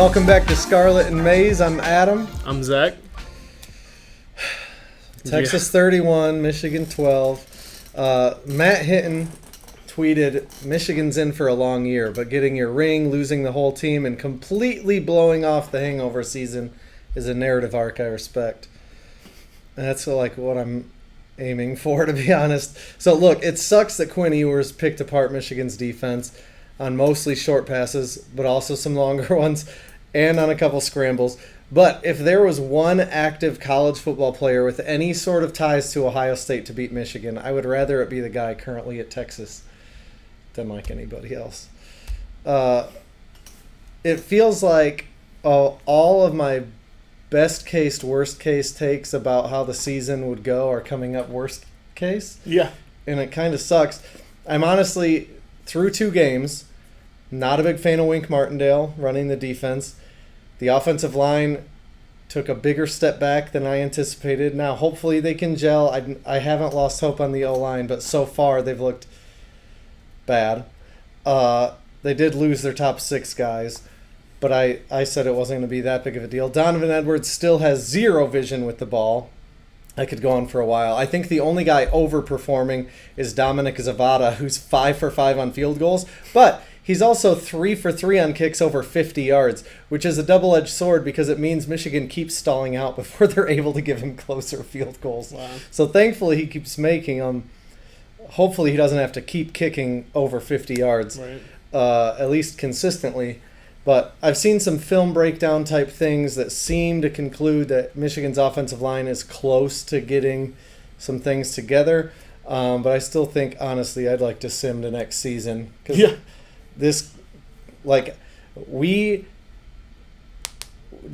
Welcome back to Scarlet and Maize. I'm Adam. I'm Zach. Texas 31, Michigan 12. Matt Hinton tweeted, Michigan's in for a long year, but getting your ring, losing the whole team, and completely blowing off the hangover season is a narrative arc I respect. And that's like what I'm aiming for, to be honest. So look, it sucks that Quinn Ewers picked apart Michigan's defense on mostly short passes, but also some longer ones, and on a couple scrambles. But if there was one active college football player with any sort of ties to Ohio State to beat Michigan, I would rather it be the guy currently at Texas than like anybody else. It feels like all of my best case, worst case takes about how the season would go are coming up worst case. Yeah. And it kind of sucks. I'm honestly, through 2 games, not a big fan of Wink Martindale running the defense. The offensive line took a bigger step back than I anticipated. Now, hopefully they can gel. I haven't lost hope on the O-line, but so far they've looked bad. They did lose their top 6 guys, but I said it wasn't going to be that big of a deal. Donovan Edwards still has zero vision with the ball. I could go on for a while. I think the only guy overperforming is Dominic Zavada, who's 5 for 5 on field goals, but he's also 3 for 3 on kicks over 50 yards, which is a double-edged sword because it means Michigan keeps stalling out before they're able to give him closer field goals. Wow. So thankfully he keeps making them. Hopefully he doesn't have to keep kicking over 50 yards, Right. At least consistently. But I've seen some film breakdown type things that seem to conclude that Michigan's offensive line is close to getting some things together. But I still think, honestly, I'd like to sim to next season. Yeah. This, like, we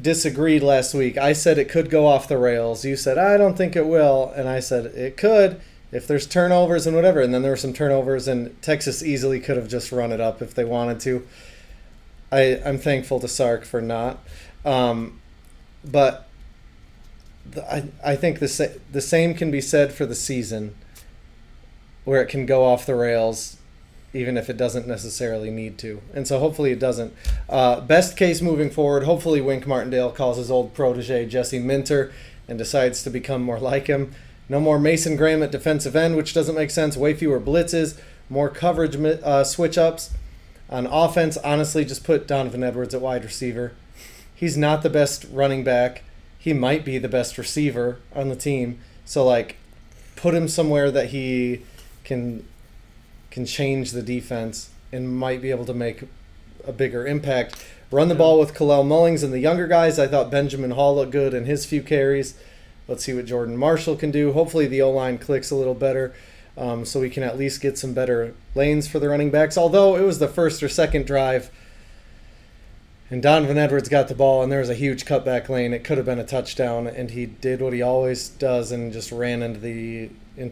disagreed last week. I said it could go off the rails. You said, I don't think it will. And I said, it could if there's turnovers and whatever. And then there were some turnovers, and Texas easily could have just run it up if they wanted to. I'm thankful to Sark for not. But I think the same can be said for the season, where it can go off the rails even if it doesn't necessarily need to. And so hopefully it doesn't. Best case moving forward, hopefully Wink Martindale calls his old protege Jesse Minter and decides to become more like him. No more Mason Graham at defensive end, which doesn't make sense. Way fewer blitzes, more coverage switch-ups. On offense, honestly, just put Donovan Edwards at wide receiver. He's not the best running back. He might be the best receiver on the team. So, like, put him somewhere that he can change the defense and might be able to make a bigger impact. Run the ball with Kalel Mullings and the younger guys. I thought Benjamin Hall looked good in his few carries. Let's see what Jordan Marshall can do. Hopefully the O-line clicks a little better. So we can at least get some better lanes for the running backs. Although it was the first or second drive, and Donovan Edwards got the ball, and there was a huge cutback lane. It could have been a touchdown, and he did what he always does and just ran into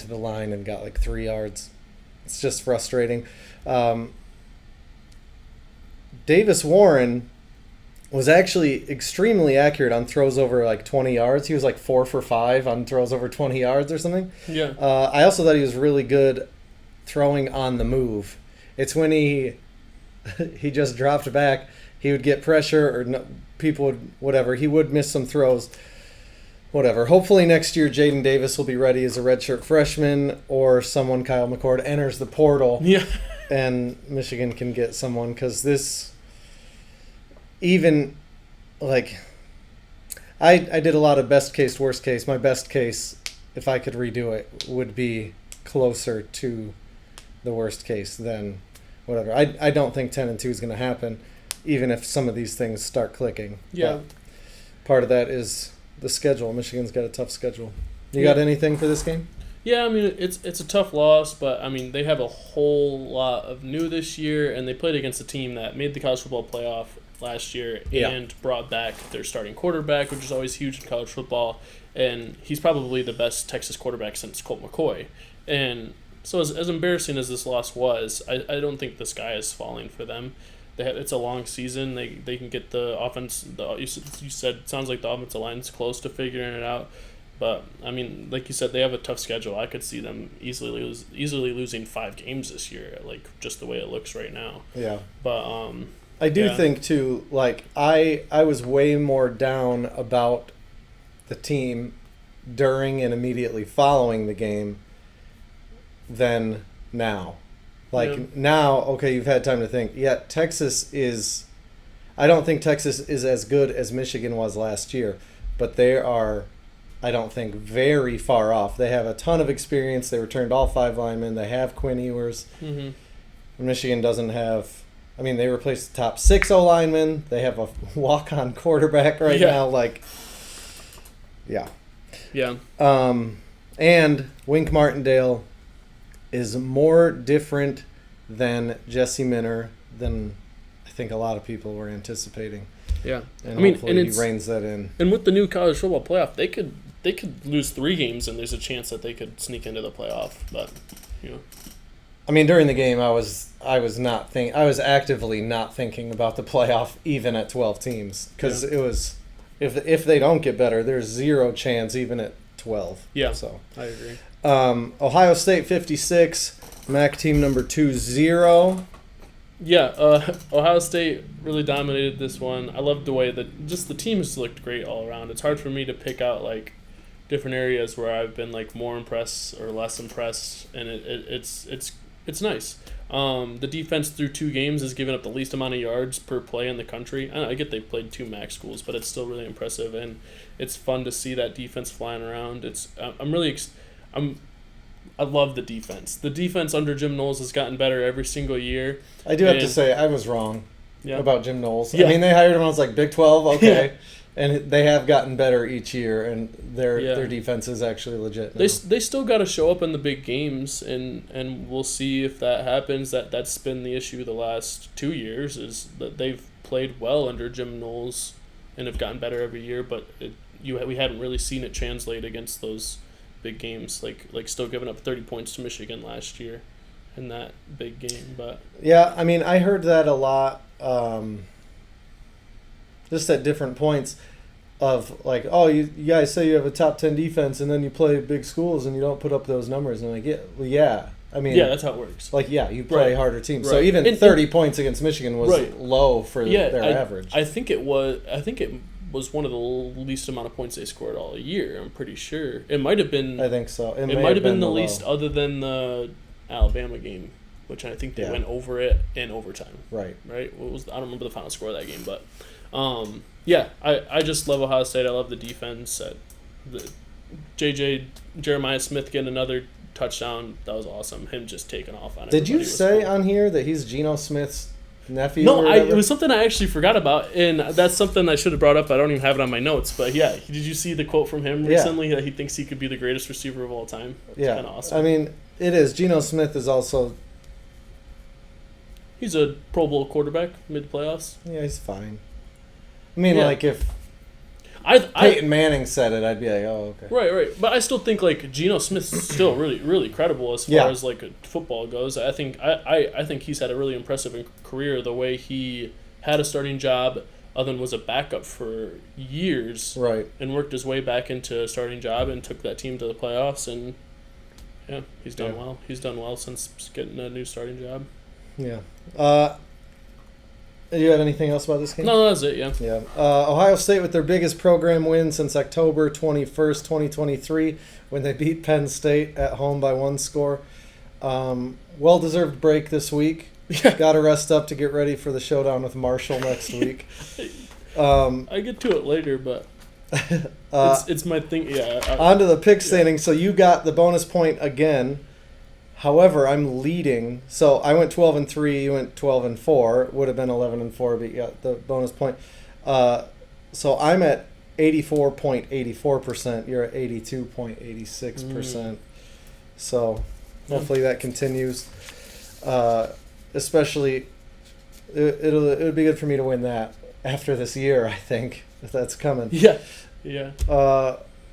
the line and got like 3 yards. It's just frustrating. Davis Warren was actually extremely accurate on throws over like 20 yards. He was like 4 for 5 on throws over 20 yards or something. Yeah. I also thought he was really good throwing on the move. It's when he just dropped back, he would get pressure or no, people would, whatever. He would miss some throws. Whatever. Hopefully next year Jaden Davis will be ready as a redshirt freshman, or someone, Kyle McCord, enters the portal. Yeah. And Michigan can get someone, because this, even, like, I did a lot of best case, worst case. My best case, if I could redo it, would be closer to the worst case than whatever. I don't think 10-2 is going to happen, even if some of these things start clicking. Yeah. But part of that is the schedule. Michigan's got a tough schedule. You got anything for this game? Yeah, I mean, it's a tough loss, but, I mean, they have a whole lot of new this year, and they played against a team that made the college football playoff last year and brought back their starting quarterback, which is always huge in college football, and he's probably the best Texas quarterback since Colt McCoy. And so as embarrassing as this loss was, I don't think the sky is falling for them. It's a long season. They can get the offense. You said it sounds like the offensive line's close to figuring it out. But, I mean, like you said, they have a tough schedule. I could see them easily losing 5 games this year, like just the way it looks right now. Yeah. But I do Yeah. think too. Like I was way more down about the team during and immediately following the game than now. Like Yeah. now, okay, you've had time to think. Yet Texas is. I don't think Texas is as good as Michigan was last year, but they are, I don't think, very far off. They have a ton of experience. They returned all 5 linemen. They have Quinn Ewers. Mm-hmm. Michigan doesn't have. I mean, they replaced the top 6 O linemen. They have a walk-on quarterback right Yeah. now. Like, yeah. Yeah. And Wink Martindale is more different than Jesse Minner than I think a lot of people were anticipating. Yeah. And I mean, hopefully and he it's reins that in. and with the new college football playoff, they could lose 3 games and there's a chance that they could sneak into the playoff. But I mean, during the game, I was actively not thinking about the playoff even at 12 teams because it was if they don't get better, there's 0 chance even at 12. Yeah. So I agree. Ohio State 56, MAC team number 2-0. Yeah, Ohio State really dominated this one. I loved the way that just the teams looked great all around. It's hard for me to pick out like different areas where I've been like more impressed or less impressed, and it's nice. The defense through 2 games has given up the least amount of yards per play in the country. I get they played 2 MAC schools, but it's still really impressive, and it's fun to see that defense flying around. I love the defense. The defense under Jim Knowles has gotten better every single year. I do have to say I was wrong about Jim Knowles. Yeah. I mean, they hired him. I was like, Big 12, okay. Yeah. And they have gotten better each year, and their defense is actually legit now. They still got to show up in the big games, and we'll see if that happens. That's been the issue the last 2 years is that they've played well under Jim Knowles and have gotten better every year, but we hadn't really seen it translate against those big games, like still giving up 30 points to Michigan last year in that big game. But yeah, I mean, I heard that a lot. Just at different points of like, oh, you guys say you have a top 10 defense and then you play big schools and you don't put up those numbers. And I'm like, yeah. I mean, yeah, that's how it works. Like, yeah, you play harder teams. So Right. even And 30 points against Michigan was low for their average. I think it was one of the least amount of points they scored all year. I'm pretty sure it might have been. I think so. It might have been the least, other than the Alabama game, which I think they went over it in overtime. Right. What was I don't remember the final score of that game, but yeah, I just love Ohio State. I love the defense. Jeremiah Smith getting another touchdown. That was awesome. Him just taking off on it. Did you say on here that he's Geno Smith's nephew? No, it was something I actually forgot about, and that's something I should have brought up. I don't even have it on my notes, but yeah, did you see the quote from him recently that he thinks he could be the greatest receiver of all time? It's kind of awesome. I mean, it is. Geno Smith is also. He's a Pro Bowl quarterback mid playoffs. Yeah, he's fine. I mean, like if Peyton Manning said it, I'd be like, oh, okay. Right. But I still think like Geno Smith's still really, really credible as far as like football goes. I think he's had a really impressive career. The way he had a starting job, other than was a backup for years, right, and worked his way back into a starting job and took that team to the playoffs. And yeah, he's done well. He's done well since getting a new starting job. Yeah. Do you have anything else about this game? No, that's it, yeah. Yeah. Ohio State with their biggest program win since October 21st, 2023, when they beat Penn State at home by 1 score. Well-deserved break this week. Got to rest up to get ready for the showdown with Marshall next week. I get to it later, but it's my thing. Yeah. On to the pick standing. So you got the bonus point again. However, I'm leading. So I went 12-3. You went 12-4. Would have been 11-4, but you got the bonus point. So I'm at 84.84%. You're at 82.86%. So hopefully that continues. Especially, it would be good for me to win that after this year, I think, if that's coming. Yeah.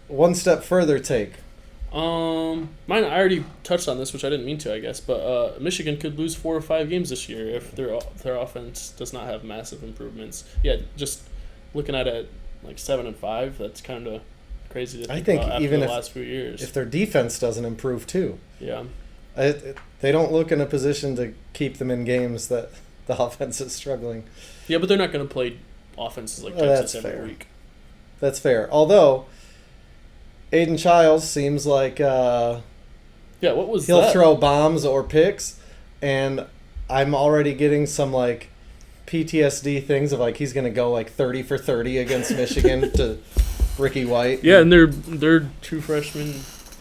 One step further take. Mine, I already touched on this, which I didn't mean to, I guess, but Michigan could lose 4 or 5 games this year if their offense does not have massive improvements. Yeah, just looking at it like 7-5, that's kind of crazy to think about after the last few years. If their defense doesn't improve too. Yeah. They don't look in a position to keep them in games that the offense is struggling. Yeah, but they're not going to play offenses like Texas every week. That's fair. Although, Aiden Childs seems like what was he'll that? throw bombs or picks, and I'm already getting some like PTSD things of like he's going to go like 30 for 30 against Michigan to Ricky White. Yeah, and their true freshman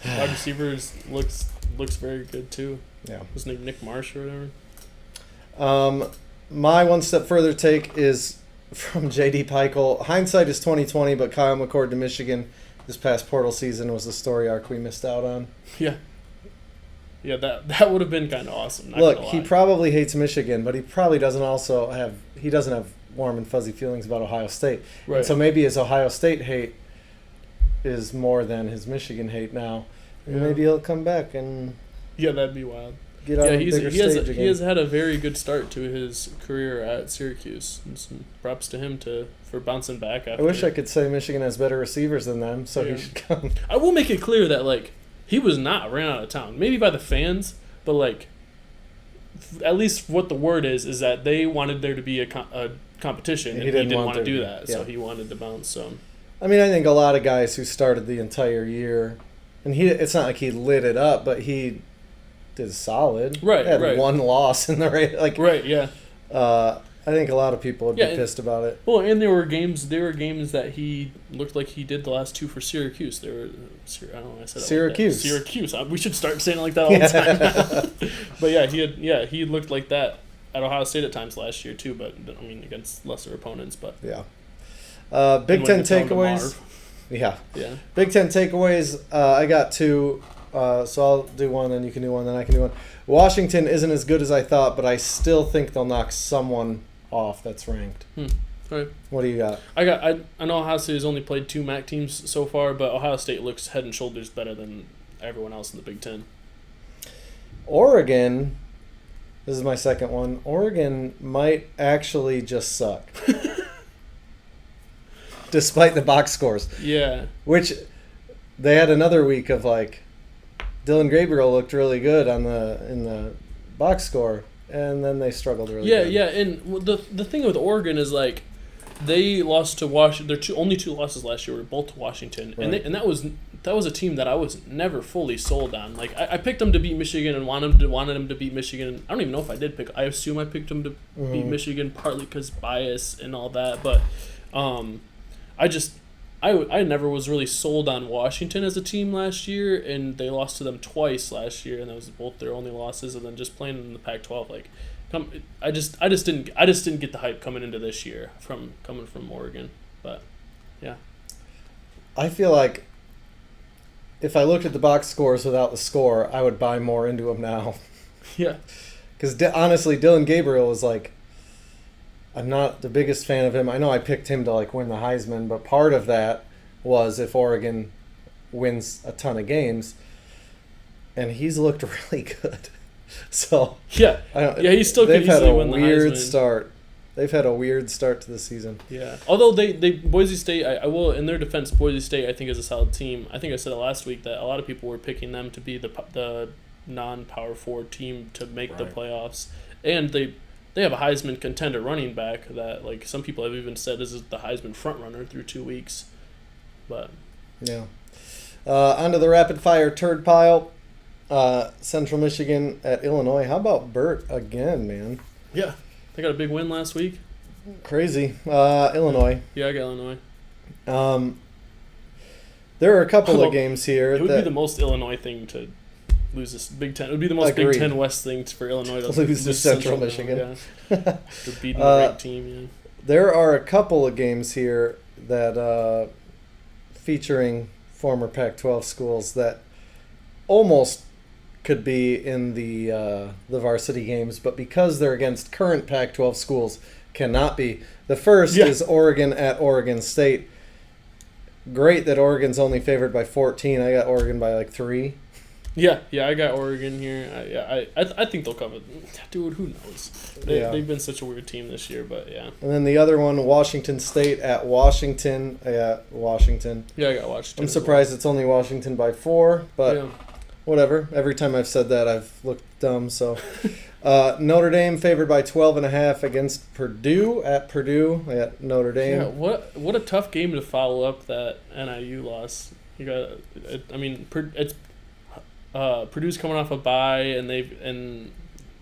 wide receivers looks very good too. Yeah. His name Nick Marsh or whatever. My one step further take is from J.D. Peichel. Hindsight is 2020, but Kyle McCord to Michigan this past portal season was the story arc we missed out on. Yeah. Yeah, that would have been kind of awesome. Look, he probably hates Michigan, but he probably doesn't have warm and fuzzy feelings about Ohio State. Right. And so maybe his Ohio State hate is more than his Michigan hate now. And maybe he'll come back and that'd be wild. Get on a bigger stage again. He has had a very good start to his career at Syracuse. And some props to him for bouncing back after. I wish I could say Michigan has better receivers than them, so he should come. I will make it clear that like he was not ran out of town. Maybe by the fans, but like at least what the word is that they wanted there to be a competition, and he didn't want to do that, so he wanted to bounce. So, I mean, I think a lot of guys who started the entire year, and it's not like he lit it up, but he did solid. Right, had right. one loss in the race. Like, right, yeah. I think a lot of people would be pissed about it. Well, and there were games that he looked like he did the last two for Syracuse. I don't know. I said Syracuse. Syracuse. We should start saying it like that all the time. But he looked like that at Ohio State at times last year too. But I mean, against lesser opponents. But yeah. Big Ten takeaways. Yeah. Big Ten takeaways. I got two. So I'll do one, then you can do one, then I can do one. Washington isn't as good as I thought, but I still think they'll knock someone off that's ranked. Right. What do you got? I know Ohio State has only played 2 MAC teams so far, but Ohio State looks head and shoulders better than everyone else in the Big Ten. Oregon, this is my second one. Oregon might actually just suck. Despite the box scores. Yeah. Which they had another week of like Dylan Gabriel looked really good in the box score, and then they struggled really good. Yeah, and the thing with Oregon is like they lost to Washington. Their only 2 losses last year were both to Washington, right. and that was a team that I was never fully sold on. Like I picked them to beat Michigan and wanted them to beat Michigan. I don't even know if I did pick. I assume I picked them to beat Michigan partly because bias and all that, but I never was really sold on Washington as a team last year, and they lost to them twice last year, and that was both their only losses. And then just playing in the Pac-12, like, I just didn't get the hype coming into this year coming from Oregon. But yeah, I feel like if I looked at the box scores without the score, I would buy more into them now. Yeah, because honestly, Dylan Gabriel was like. I'm not the biggest fan of him. I know I picked him to like win the Heisman, but part of that was if Oregon wins a ton of games, and he's looked really good. So he still could easily win the Heisman. They've had a weird start to the season. Yeah, although they Boise State, I will in their defense, Boise State I think is a solid team. I think I said it last week that a lot of people were picking them to be the non-Power 4 team to make the playoffs, and they have a Heisman contender running back that, like, some people have even said this is the Heisman frontrunner through 2 weeks. But yeah. Onto the rapid-fire turd pile. Central Michigan at Illinois. How about Burt again, man? Yeah. They got a big win last week. Crazy. Illinois. Yeah, I got Illinois. There are a couple of games here. It would be the most Illinois thing to lose this Big Ten. It would be the most Big Ten West thing for Illinois to lose to Central Michigan. Yeah. To beat the ranked team, yeah. There are a couple of games here that featuring former Pac-12 schools that almost could be in the varsity games, but because they're against current Pac-12 schools, cannot be. The first is Oregon at Oregon State. Great that Oregon's only favored by 14. I got Oregon by like 3. Yeah, I got Oregon here. I think they'll cover. Dude, who knows? They've been such a weird team this year, but yeah. And then the other one, Washington State at Washington. Washington. Yeah, I got Washington. I'm surprised it's only Washington by 4, but whatever. Every time I've said that, I've looked dumb. So, Notre Dame favored by 12.5 against Purdue at Purdue at Notre Dame. Yeah, what a tough game to follow up that NIU loss. You got, Purdue's coming off a bye, and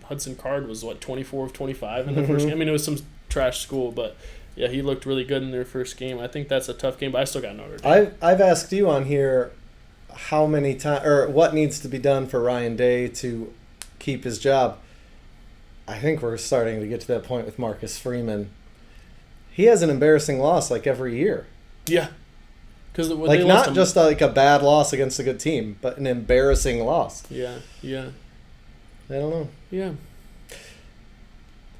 Hudson Card was 24 of 25 in the first game. I mean, it was some trash school, but yeah, he looked really good in their first game. I think that's a tough game, but I still got Notre Dame. I've asked you on here how many times or what needs to be done for Ryan Day to keep his job. I think we're starting to get to that point with Marcus Freeman. He has an embarrassing loss like every year. Yeah. Because like not just like a bad loss against a good team, but an embarrassing loss. Yeah. I don't know. Yeah.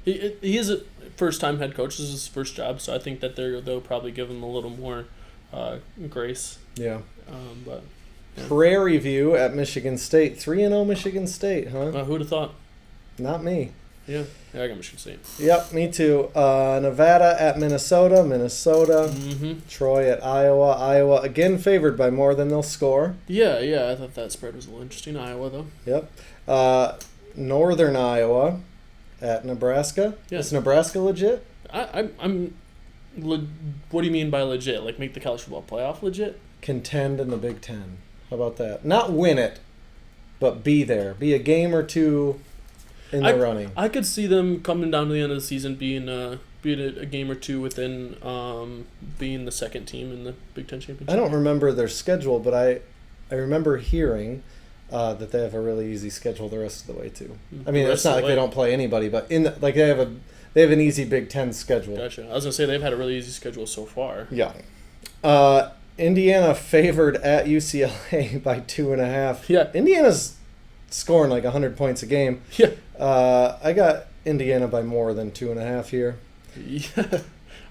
He is a first-time head coach. This is his first job, so I think that they'll probably give him a little more grace. Yeah. But yeah. Prairie View at Michigan State. 3-0 Michigan State, huh? Who'd have thought? Not me. Yeah, I got Michigan State. Yep, me too. Nevada at Minnesota. Troy at Iowa again favored by more than they'll score. Yeah, I thought that spread was a little interesting. Iowa, though. Yep. Northern Iowa at Nebraska. Yeah. Is Nebraska legit? I'm. What do you mean by legit? Like make the college football playoff legit? Contend in the Big Ten. How about that? Not win it, but be there. Be a game or two in the running. I could see them coming down to the end of the season being a game or two within being the second team in the Big Ten championship. I don't remember their schedule, but I remember hearing that they have a really easy schedule the rest of the way too. I mean, it's not like they don't play anybody, but they have an easy Big Ten schedule. Gotcha. I was gonna say they've had a really easy schedule so far. Yeah. Indiana favored at UCLA by 2.5. Yeah. Indiana's scoring like 100 points a game. Yeah. I got Indiana by more than 2.5 here. Yeah.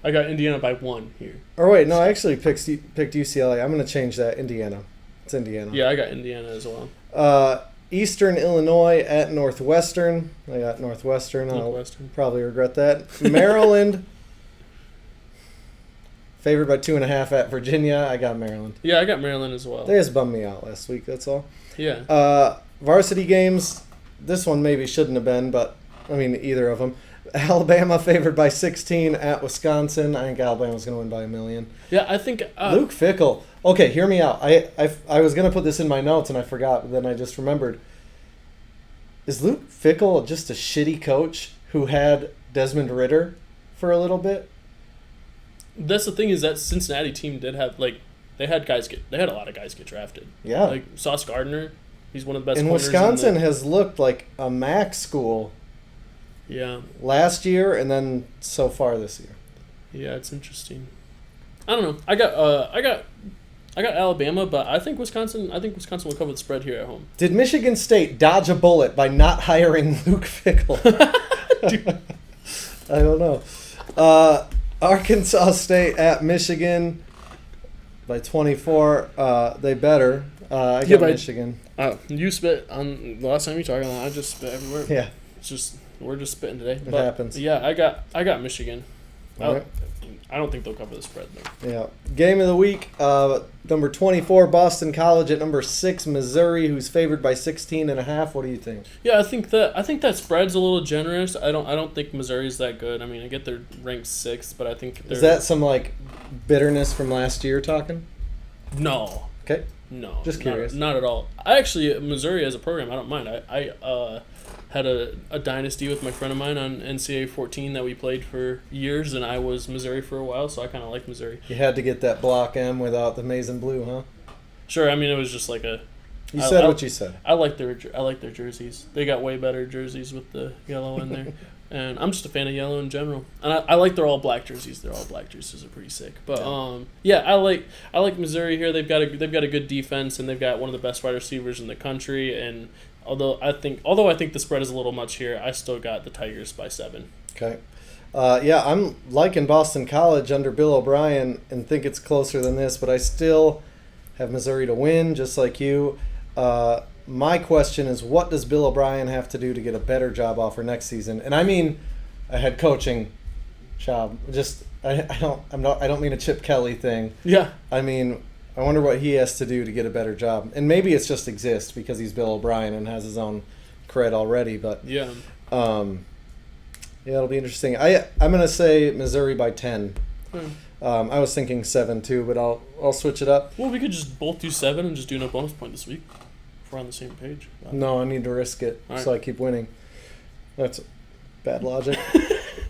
I got Indiana by 1 here. Or wait, no, I actually picked UCLA. I'm going to change that. Indiana. It's Indiana. Yeah, I got Indiana as well. Eastern Illinois at Northwestern. I got Northwestern. I'll probably regret that. Maryland favored by 2.5 at Virginia. I got Maryland. Yeah, I got Maryland as well. They just bummed me out last week, that's all. Yeah. Varsity games, this one maybe shouldn't have been, but, I mean, either of them. Alabama favored by 16 at Wisconsin. I think Alabama's going to win by 1 million. Yeah, I think... Luke Fickell. Okay, hear me out. I was going to put this in my notes, and I forgot, but then I just remembered. Is Luke Fickell just a shitty coach who had Desmond Ridder for a little bit? That's the thing is that Cincinnati team did have, like, they had a lot of guys get drafted. Yeah. Like, Sauce Gardner, he's one of the best and Wisconsin has looked like a MAC school. Yeah. Last year and then so far this year. Yeah, it's interesting. I don't know. I got Alabama, but I think Wisconsin will cover the spread here at home. Did Michigan State dodge a bullet by not hiring Luke Fickell? I don't know. Arkansas State at Michigan by 24. They better. I got Michigan. You spit on the last time you talked on that. I just spit everywhere. Yeah. It's just we're just spitting today. It happens. Yeah, I got Michigan. Right. I don't think they'll cover the spread though. Yeah. Game of the week. Number 24 Boston College at number 6 Missouri, who's favored by 16.5. What do you think? Yeah, I think that spread's a little generous. I don't think Missouri's that good. I mean, I get they're ranked 6th, but I think is that some like bitterness from last year talking? No. Okay. No. Just curious. Not at all. I actually Missouri as a program, I don't mind. I had a dynasty with my friend of mine on NCAA 14 that we played for years, and I was Missouri for a while, so I kind of like Missouri. You had to get that block M without the maize and blue, huh? Sure. I mean, it was just like a. You said what you said. I like their jerseys. They got way better jerseys with the yellow in there, and I'm just a fan of yellow in general. And I like their all black jerseys. Their all black jerseys are pretty sick. But yeah, I like Missouri here. They've got a good defense, and they've got one of the best wide receivers in the country. And although I think the spread is a little much here, I still got the Tigers by 7. Okay. Yeah, I'm liking Boston College under Bill O'Brien and think it's closer than this, but I still have Missouri to win, just like you. My question is, what does Bill O'Brien have to do to get a better job offer next season? And I mean a head coaching job. Just I don't mean a Chip Kelly thing. Yeah. I mean, I wonder what he has to do to get a better job. And maybe it's just exist because he's Bill O'Brien and has his own cred already. But yeah, Yeah, it'll be interesting. I'm gonna say Missouri by 10. I was thinking 7 too, but I'll switch it up. Well, we could just both do 7 and just do no bonus point this week. If we're on the same page. No, I need to risk it All right. so I keep winning. That's bad logic.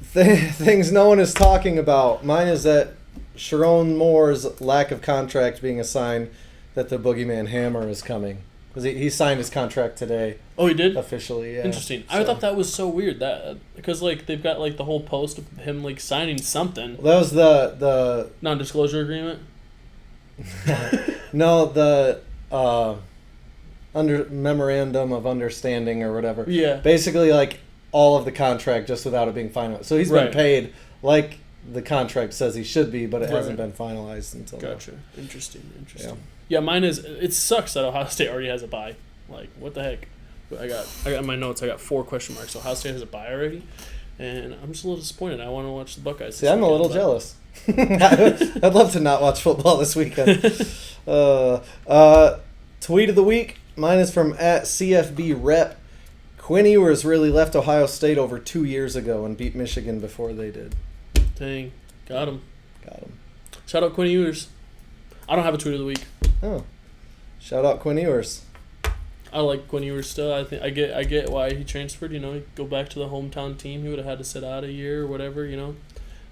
Things no one is talking about. Mine is that Sharon Moore's lack of contract being a sign that the Boogeyman Hammer is coming. Because he signed his contract today. Oh, he did? Officially, yeah. Interesting. I thought that was so weird that because like they've got like the whole post of him like signing something. That was the Non-disclosure agreement. no, the under memorandum of understanding or whatever. Yeah. Basically, like all of the contract just without it being finalized. So he's been Right. paid like the contract says he should be, but it hasn't been finalized until now. Gotcha. Interesting. Yeah, mine is. It sucks that Ohio State already has a bye. Like, what the heck? I got in my notes. I got 4 question marks. Ohio State has a bye already, and I'm just a little disappointed. I want to watch the Buckeyes. See, I'm a little jealous. I'd love to not watch football this weekend. Tweet of the week. Mine is from @CFBRep. Quinn Ewers really left Ohio State over 2 years ago and beat Michigan before they did. Dang, got him. Got him. Shout out Quinn Ewers. I don't have a tweet of the week. Oh, shout out Quinn Ewers. I like Quinn Ewers still. I think I get why he transferred. You know, he'd go back to the hometown team. He would have had to sit out a year or whatever. You know,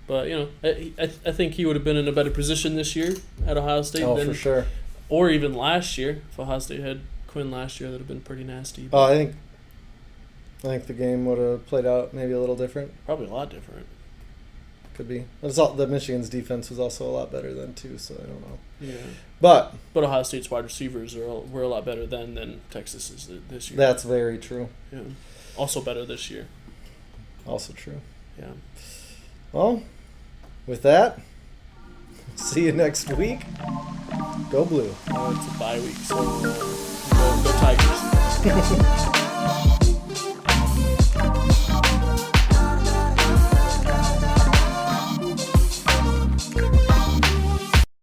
but you know, I think he would have been in a better position this year at Ohio State. Oh, for sure. Or even last year. If Ohio State had Quinn last year, that would have been pretty nasty. Oh, I think the game would have played out maybe a little different. Probably a lot different. Could be. The Michigan's defense was also a lot better then too, so I don't know. Yeah. But Ohio State's wide receivers were a lot better then than Texas is this year. That's very true. Yeah. Also better this year. Also true. Yeah. Well, with that, see you next week. Go Blue. It's a bye week, so go Tigers.